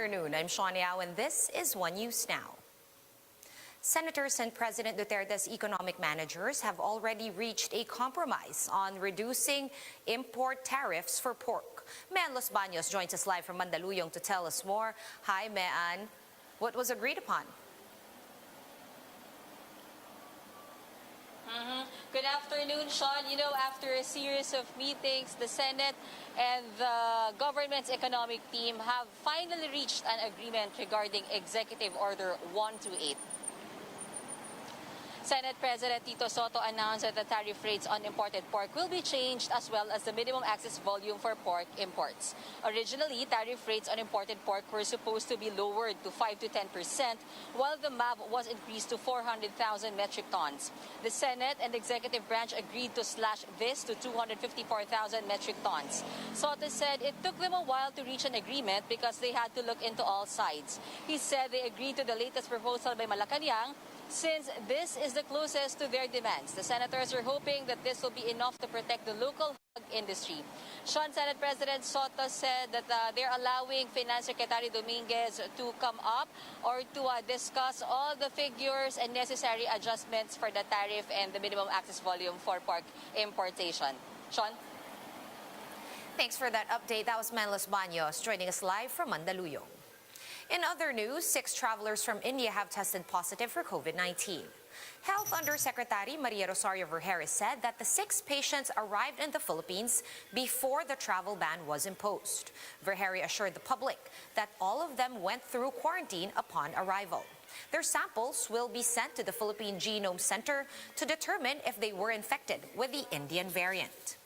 afternoon. I'm Sean Yao, and this is One News Now. Senators and President Duterte's economic managers have already reached a compromise on reducing import tariffs for pork. Mean Los Baños joins us live from Mandaluyong to tell us more. Hi, Mean. What was agreed upon? Good afternoon, Sean. You know, after a series of meetings, the Senate and the government's economic team have finally reached an agreement regarding Executive Order 128. Senate President Tito Soto announced that the tariff rates on imported pork will be changed, as well as the minimum access volume for pork imports. Originally, tariff rates on imported pork were supposed to be lowered to 5 to 10%, while the MAV was increased to 400,000 metric tons. The Senate and executive branch agreed to slash this to 254,000 metric tons. Soto said it took them a while to reach an agreement because they had to look into all sides. He said they agreed to the latest proposal by Malacanang, since this is the closest to their demands. The senators are hoping that this will be enough to protect the local hog industry. Sean, Senate President Soto said that they're allowing Finance Secretary Dominguez to come up or to discuss all the figures and necessary adjustments for the tariff and the minimum access volume for pork importation. Sean? Thanks for that update. That was Mean Los Baños joining us live from Mandaluyong. In other news, 6 travelers from India have tested positive for COVID-19. Health Undersecretary Maria Rosario Vergeire said that the 6 patients arrived in the Philippines before the travel ban was imposed. Vergeire assured the public that all of them went through quarantine upon arrival. Their samples will be sent to the Philippine Genome Center to determine if they were infected with the Indian variant.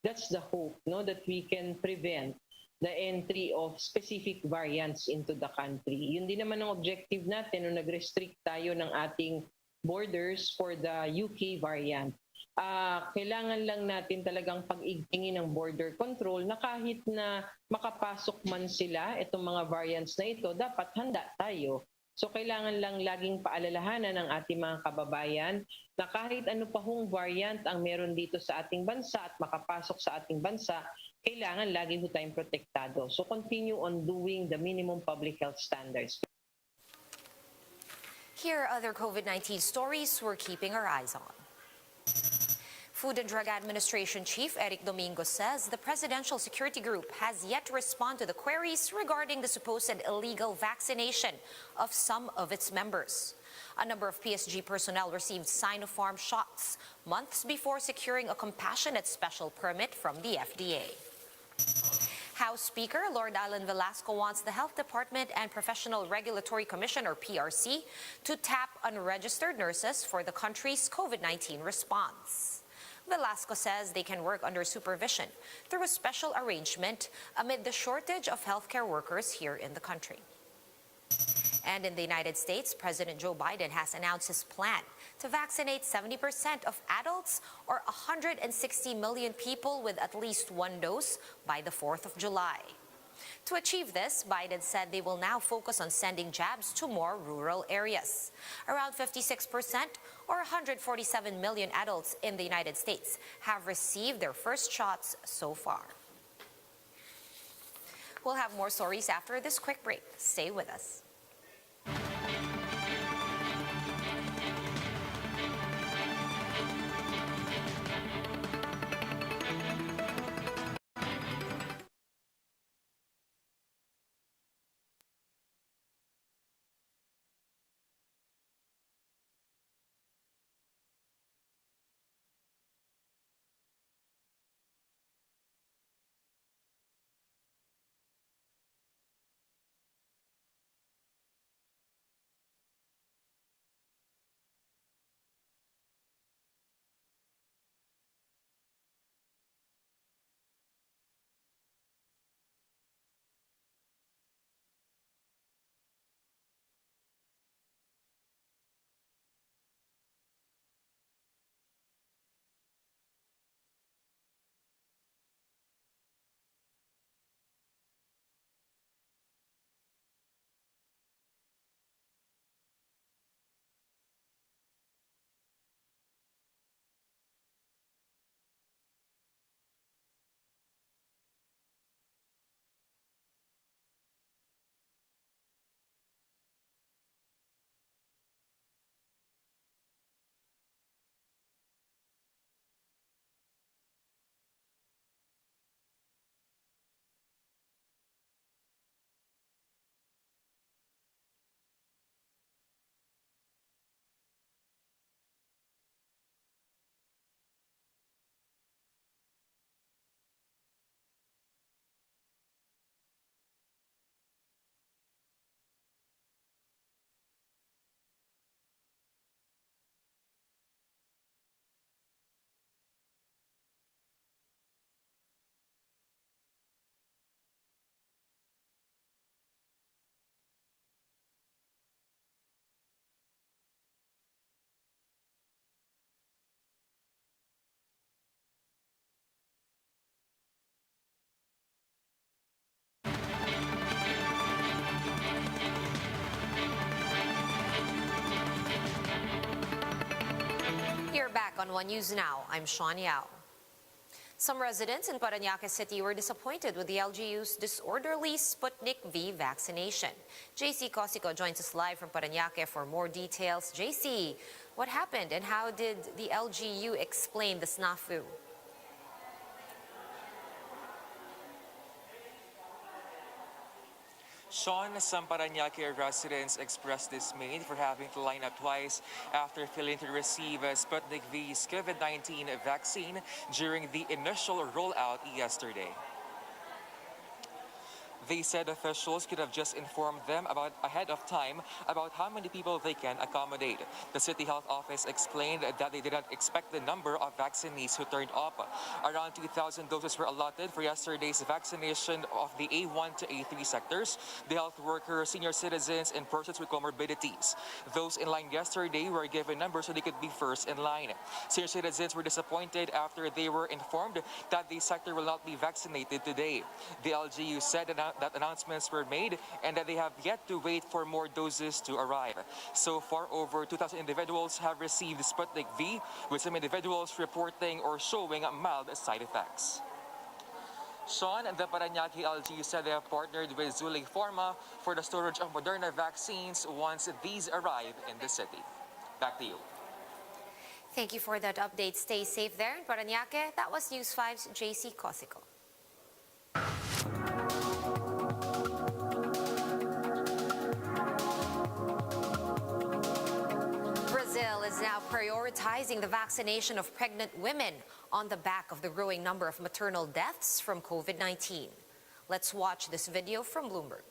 That's the hope, that we can prevent the entry of specific variants into the country. Yun din naman ang objective natin nung nag-restrict tayo ng ating borders for the UK variant. Kailangan lang natin talagang pag-igtingin ng border control na kahit na makapasok man sila, itong mga variants na ito, dapat handa tayo. So kailangan lang laging paalalahanan ng ating mga kababayan na kahit ano pa hong variant ang meron dito sa ating bansa at makapasok sa ating bansa, kailangan lagi ho tayong protektado. So continue on doing the minimum public health standards. Here are other COVID-19 stories we're keeping our eyes on. Food and Drug Administration Chief Eric Domingo says the Presidential Security Group has yet to respond to the queries regarding the supposed illegal vaccination of some of its members. A number of PSG personnel received Sinopharm shots months before securing a compassionate special permit from the FDA. House Speaker Lord Alan Velasco wants the Health Department and Professional Regulatory Commission, or PRC, to tap unregistered nurses for the country's COVID-19 response. Velasco says they can work under supervision through a special arrangement amid the shortage of healthcare workers here in the country. And in the United States, President Joe Biden has announced his plan to vaccinate 70% of adults, or 160 million people, with at least 1 dose by the 4th of July. To achieve this, Biden said they will now focus on sending jabs to more rural areas. Around 56%, or 147 million adults in the United States, have received their first shots so far. We'll have more stories after this quick break. Stay with us. on One News Now, I'm Sean Yao. Some residents in Parañaque City were disappointed with the LGU's disorderly Sputnik V vaccination. JC Cosico joins us live from Parañaque for more details. JC, what happened and how did the LGU explain the snafu? Sean, some Parañaque residents expressed dismay for having to line up twice after failing to receive Sputnik V's COVID-19 vaccine during the initial rollout yesterday. They said officials could have just informed them ahead of time about how many people they can accommodate. The City Health Office explained that they did not expect the number of vaccinees who turned up. Around 2,000 doses were allotted for yesterday's vaccination of the A1 to A3 sectors, the health workers, senior citizens, and persons with comorbidities. Those in line yesterday were given numbers so they could be first in line. Senior citizens were disappointed after they were informed that the sector will not be vaccinated today. The LGU said that announcements were made and that they have yet to wait for more doses to arrive. So far, over 2,000 individuals have received Sputnik V, with some individuals reporting or showing mild side effects. Sean, the Parañaque LGU said they have partnered with Zuling Pharma for the storage of Moderna vaccines once these arrive in the city. Back to you. Thank you for that update. Stay safe there in Parañaque. That was News 5's JC Cosico. Brazil is now prioritizing the vaccination of pregnant women on the back of the growing number of maternal deaths from COVID-19. Let's watch this video from Bloomberg.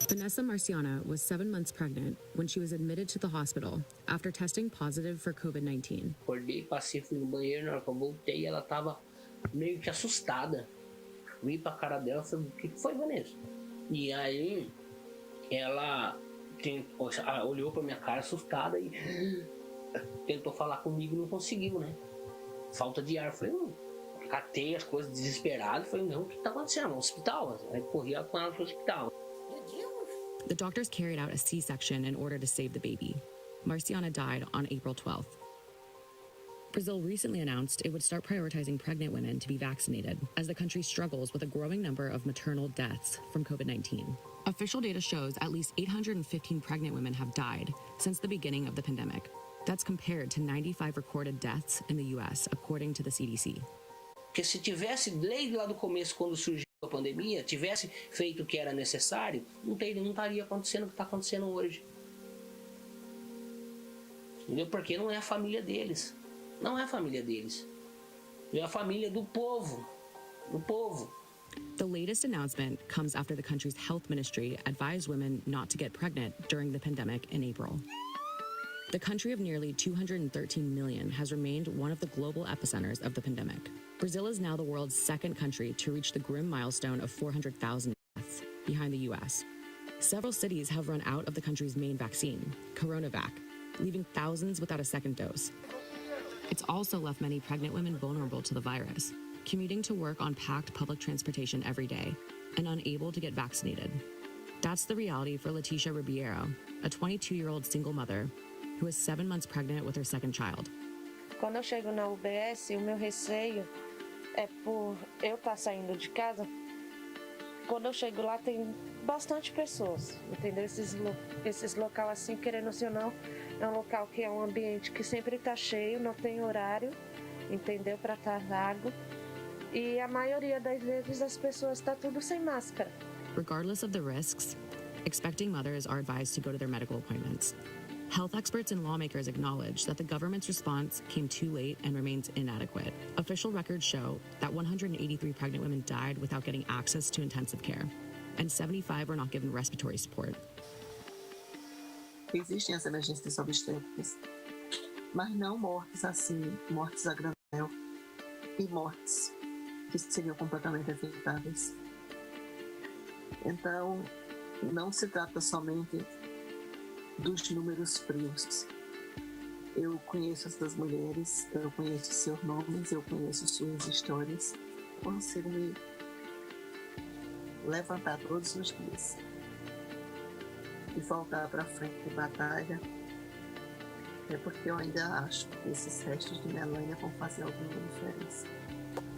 Vanessa Marciana was 7 months pregnant when she was admitted to the hospital after testing positive for COVID-19. Acordei, passei, fui no banheiro, na hora que eu voltei, ela tava meio que assustada. Vi pra cara dela e falei, o que foi, Vanessa? E aí, ela olhou pra minha cara assustada e tentou falar comigo e não conseguiu, né? Falta de ar. Eu falei, catei as coisas desesperado. Falei, não, o que tá acontecendo? No hospital? Aí corri com ela pro hospital. The doctors carried out a C-section in order to save the baby. Marciana died on April 12th. Brazil recently announced it would start prioritizing pregnant women to be vaccinated as the country struggles with a growing number of maternal deaths from COVID-19. Official data shows at least 815 pregnant women have died since the beginning of the pandemic. That's compared to 95 recorded deaths in the U.S., according to the CDC. Porque se tivesse, desde lá do começo, quando surgiu a pandemia, tivesse feito o que era necessário, não estaria acontecendo o que está acontecendo hoje. Entendeu? Porque não é a família deles. Não é a família deles. É a família do povo. Do povo. The latest announcement comes after the country's health ministry advised women not to get pregnant during the pandemic in April. The country of nearly 213 million has remained one of the global epicenters of the pandemic. Brazil is now the world's second country to reach the grim milestone of 400,000 deaths, behind the U.S. Several cities have run out of the country's main vaccine, CoronaVac, leaving thousands without a second dose. It's also left many pregnant women vulnerable to the virus, commuting to work on packed public transportation every day and unable to get vaccinated. That's the reality for Leticia Ribeiro, a 22-year-old single mother who is 7 months pregnant with her second child. Quando eu chego na UBS, o meu receio é por eu estar saindo de casa. Quando eu chego lá, tem bastante pessoas, entendeu? Esses local assim, querendo ou não, é um local que é um ambiente que sempre está cheio, não tem horário, entendeu? Para estar vago. E a maioria das vezes as pessoas estão tudo sem máscara. Regardless of the risks, expecting mothers are advised to go to their medical appointments. Health experts and lawmakers acknowledge that the government's response came too late and remains inadequate. Official records show that 183 pregnant women died without getting access to intensive care, and 75 were not given respiratory support. Existem as emergências obstétricas, mas não mortes assim, mortes a granel e mortes que seriam completamente evitáveis. Então, não se trata somente dos números frios. Eu conheço essas mulheres, eu conheço seus nomes, eu conheço suas histórias. Consigo me levantar todos os dias e voltar para frente de batalha Até porque eu ainda acho que esses restos de Melania vão fazer alguma diferença.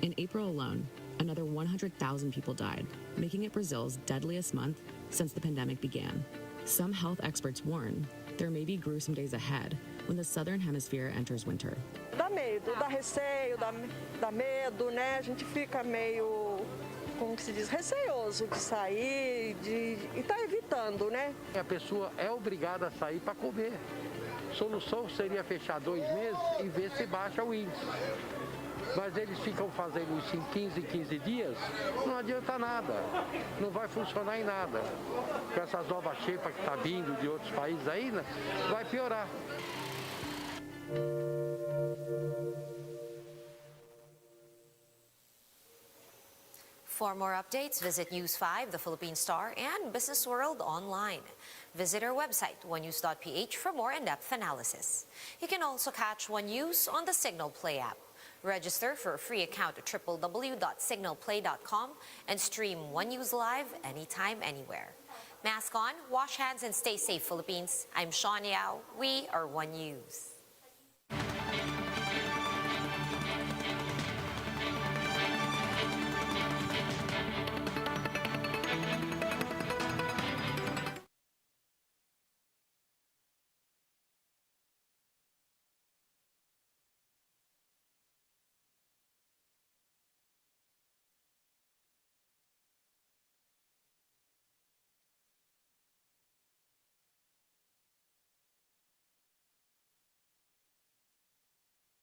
In April alone, another 100,000 people died, making it Brazil's deadliest month since the pandemic began. Some health experts warn there may be gruesome days ahead when the southern hemisphere enters winter. Dá medo, dá receio, dá medo, né? A gente fica meio, como que se diz, receoso de sair, e tá evitando, né? A pessoa é obrigada a sair para comer. A solução seria fechar 2 meses e ver se baixa o índice. Mas eles ficam fazendo isso em 15 dias, não adianta nada, não vai funcionar em nada. Com essas novas cepas que estão vindo de outros países aí, né, vai piorar. For more updates, visit News 5, The Philippine Star, and Business World online. Visit our website, onenews.ph, for more in-depth analysis. You can also catch One News on the Signal Play app. Register for a free account at www.signalplay.com and stream One News live anytime, anywhere. Mask on, wash hands, and stay safe, Philippines. I'm Sean Yao. We are One News.